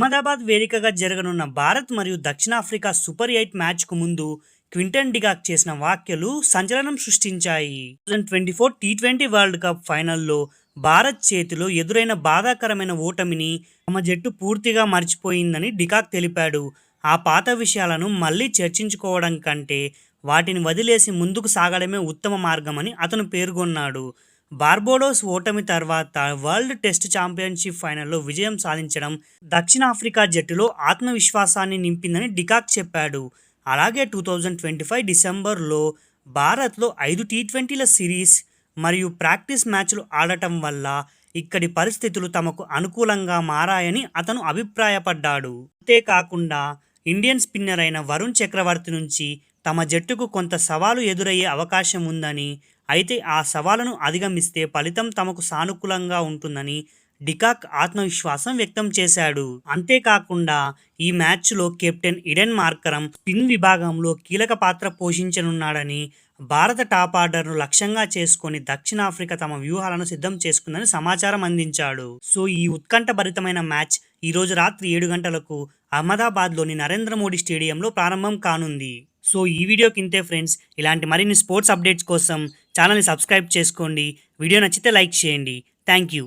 అహ్మదాబాద్ వేదికగా జరగనున్న భారత్ మరియు దక్షిణాఫ్రికా సూపర్ 8 మ్యాచ్కు ముందు క్వింటన్ డికాక్ చేసిన వ్యాఖ్యలు సంచలనం సృష్టించాయి. 2024 టీ20 వరల్డ్ కప్ ఫైనల్లో భారత్ చేతిలో ఎదురైన బాధాకరమైన ఓటమిని తమ జట్టు పూర్తిగా మర్చిపోయిందని డికాక్ తెలిపాడు. ఆ పాత విషయాలను మళ్లీ చర్చించుకోవడం కంటే వాటిని వదిలేసి ముందుకు సాగడమే ఉత్తమ మార్గమని అతను పేర్కొన్నాడు. బార్బడోస్ ఓటమి తర్వాత వరల్డ్ టెస్ట్ ఛాంపియన్షిప్ ఫైనల్లో విజయం సాధించడం దక్షిణాఫ్రికా జట్టులో ఆత్మవిశ్వాసాన్ని నింపిందని డికాక్ చెప్పాడు. అలాగే 2025 డిసెంబర్లో భారత్లో 5 టీ20ల సిరీస్ మరియు ప్రాక్టీస్ మ్యాచ్లు ఆడటం వల్ల ఇక్కడి పరిస్థితులు తమకు అనుకూలంగా మారాయని అతను అభిప్రాయపడ్డాడు. అంతేకాకుండా ఇండియన్ స్పిన్నర్ అయిన వరుణ్ చక్రవర్తి నుంచి తమ జట్టుకు కొంత సవాలు ఎదురయ్యే అవకాశం ఉందని, అయితే ఆ సవాలును అధిగమిస్తే ఫలితం తమకు సానుకూలంగా ఉంటుందని డికాక్ ఆత్మవిశ్వాసం వ్యక్తం చేశాడు. అంతేకాకుండా ఈ మ్యాచ్లో కెప్టెన్ ఈడెన్ మార్కరమ్ స్పిన్ విభాగంలో కీలక పాత్ర పోషించనున్నాడని, భారత టాప్ ఆర్డర్ను లక్ష్యంగా చేసుకొని దక్షిణాఫ్రికా తమ వ్యూహాలను సిద్ధం చేసుకుందని సమాచారం అందించాడు. సో ఈ ఉత్కంఠభరితమైన మ్యాచ్ ఈరోజు రాత్రి 7 గంటలకు అహ్మదాబాద్లోని నరేంద్ర మోడీ స్టేడియంలో ప్రారంభం కానుంది. సో ఈ వీడియోకి ఇంతే ఫ్రెండ్స్. ఇలాంటి మరిన్ని స్పోర్ట్స్ అప్డేట్స్ కోసం ఛానల్ని సబ్స్క్రైబ్ చేసుకోండి. వీడియో నచ్చితే లైక్ చేయండి. Thank you.